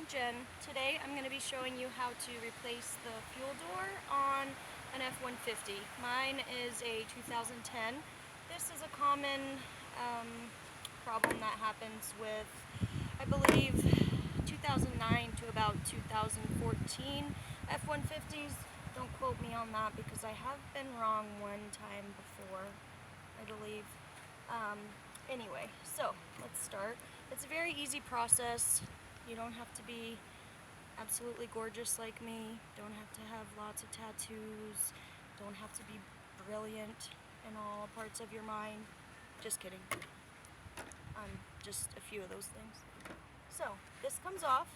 I'm Jen. Today I'm going to be showing you how to replace the fuel door on an F-150. Mine is a 2010. This is a common problem that happens with, I believe, 2009 to about 2014 F-150s. Don't quote me on that because I have been wrong one time before, I believe. Anyway, so let's start. It's a very easy process. You don't have to be absolutely gorgeous like me. Don't have to have lots of tattoos. Don't have to be brilliant in all parts of your mind. Just kidding. Just a few of those things. So this comes off.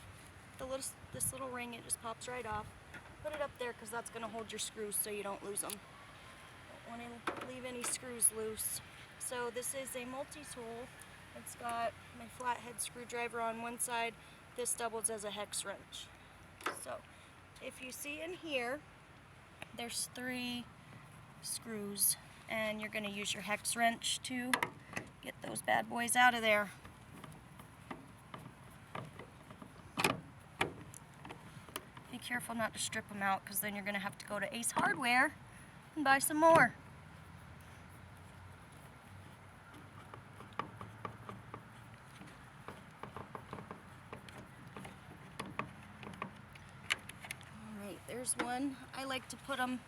This little ring, it just pops right off. Put it up there because that's going to hold your screws so you don't lose them. Don't want to leave any screws loose. So this is a multi-tool. It's got my flathead screwdriver on one side. This doubles as a hex wrench. So if you see in here, there's 3 screws, and you're going to use your hex wrench to get those bad boys out of there. Be careful not to strip them out, because then you're going to have to go to Ace Hardware and buy some more. There's one. I like to put them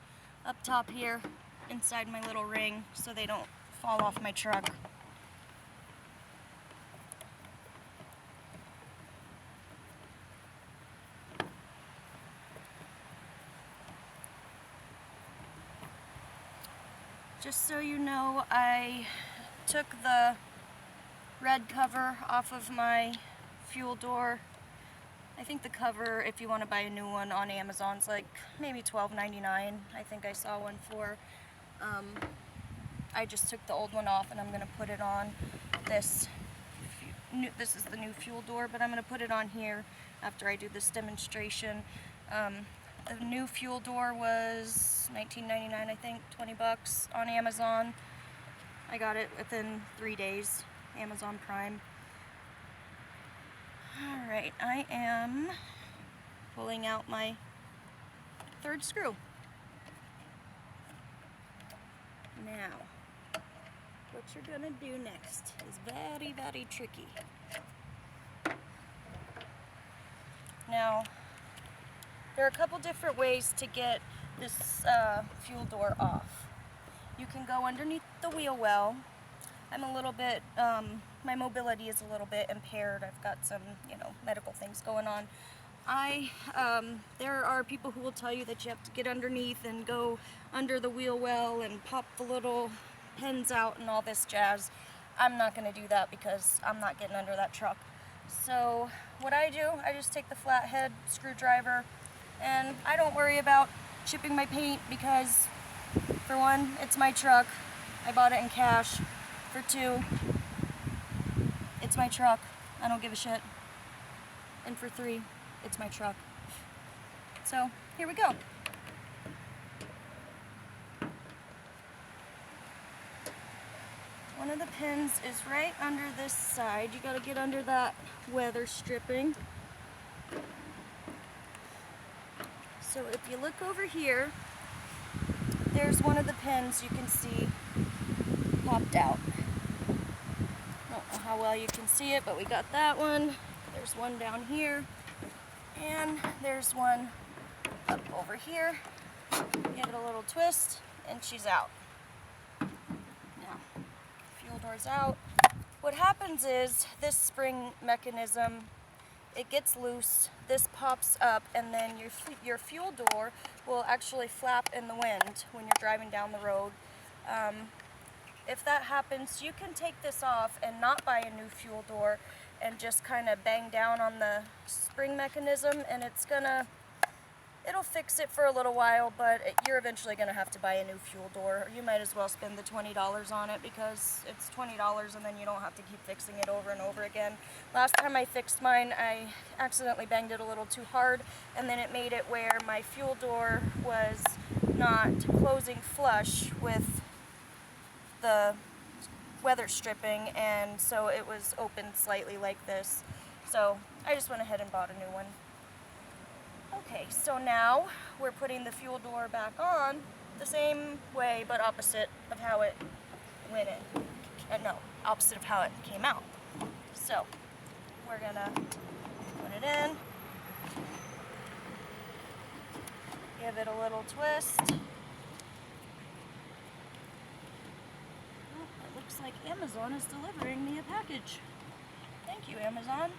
up top here inside my little ring so they don't fall off my truck. Just so you know, I took the red cover off of my fuel door. I think the cover, if you want to buy a new one on Amazon, is like maybe $12.99. I think I saw one for. I just took the old one off and I'm going to put it on this. This is the new fuel door, but I'm going to put it on here after I do this demonstration. The new fuel door was $19.99, I think, 20 bucks on Amazon. I got it within 3 days, Amazon Prime. Alright, I am pulling out my 3rd screw. Now, what you're going to do next is very, very tricky. Now, there are a couple different ways to get this fuel door off. You can go underneath the wheel well. I'm a little bit, my mobility is a little bit impaired. I've got some, medical things going on. There are people who will tell you that you have to get underneath and go under the wheel well and pop the little pins out and all this jazz. I'm not going to do that because I'm not getting under that truck. So what I do, I just take the flathead screwdriver, and I don't worry about chipping my paint because, for one, it's my truck. I bought it in cash. For 2, it's my truck. I don't give a shit. And for 3, it's my truck. So, here we go. One of the pins is right under this side. You gotta get under that weather stripping. So if you look over here, there's one of the pins you can see popped out. Don't know how well you can see it, but we got that one. There's one down here, and there's one up over here. Give it a little twist, and she's out. Now, fuel door's out. What happens is this spring mechanism, it gets loose, this pops up, and then your fuel door will actually flap in the wind when you're driving down the road. If that happens, you can take this off and not buy a new fuel door and just kind of bang down on the spring mechanism, and it'll fix it for a little while, but you're eventually going to have to buy a new fuel door. You might as well spend the $20 on it because it's $20 and then you don't have to keep fixing it over and over again. Last time I fixed mine, I accidentally banged it a little too hard, and then it made it where my fuel door was not closing flush with the weather stripping, and so it was open slightly like this. So I just went ahead and bought a new one. Okay, so now we're putting the fuel door back on the same way, but opposite of how it went in. No, opposite of how it came out. So we're gonna put it in, give it a little twist. Oh, it looks like Amazon is delivering me a package. Thank you, Amazon.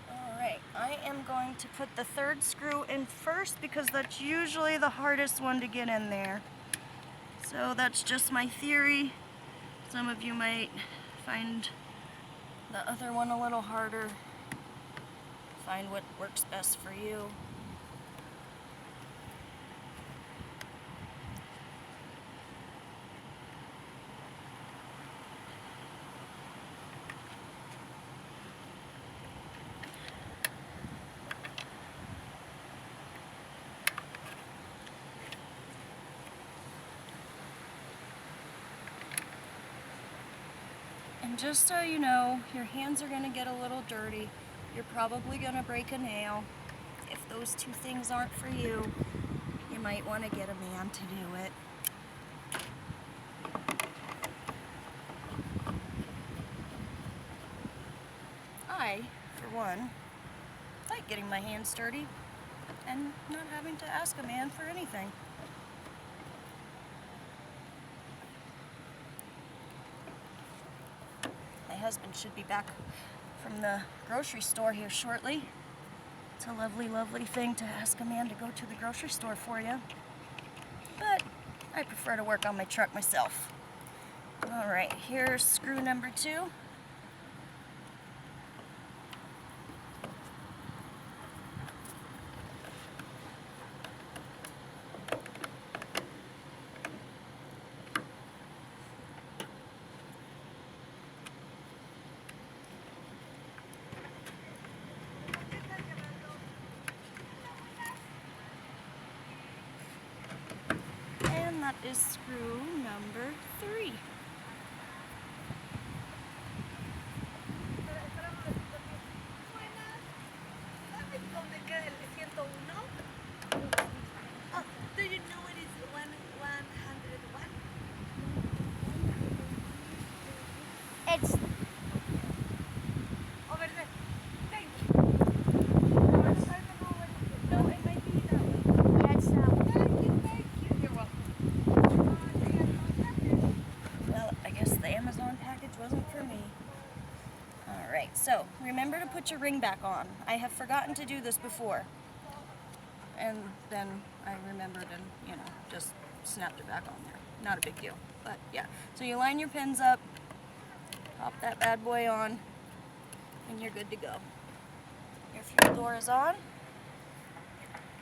Alright, I am going to put the third screw in first because that's usually the hardest one to get in there. So that's just my theory. Some of you might find the other one a little harder. Find what works best for you. And just so you know, your hands are going to get a little dirty. You're probably going to break a nail. If those two things aren't for you, you might want to get a man to do it. I, for one, like getting my hands dirty and not having to ask a man for anything. My husband should be back from the grocery store here shortly. It's a lovely, lovely thing to ask a man to go to the grocery store for you. But I prefer to work on my truck myself. Alright, here's screw number 2. And that is screw number 3. Do you know what is 101? It's Over there. Thank you. No, it might be that way. that's Thank you. You're welcome. well, I guess the Amazon package wasn't for me. Alright, so remember to put your ring back on. I have forgotten to do this before. And then I remembered and, just snapped it back on there. Not a big deal, but yeah. So you line your pins up, pop that bad boy on, and you're good to go. Your fuel door is on.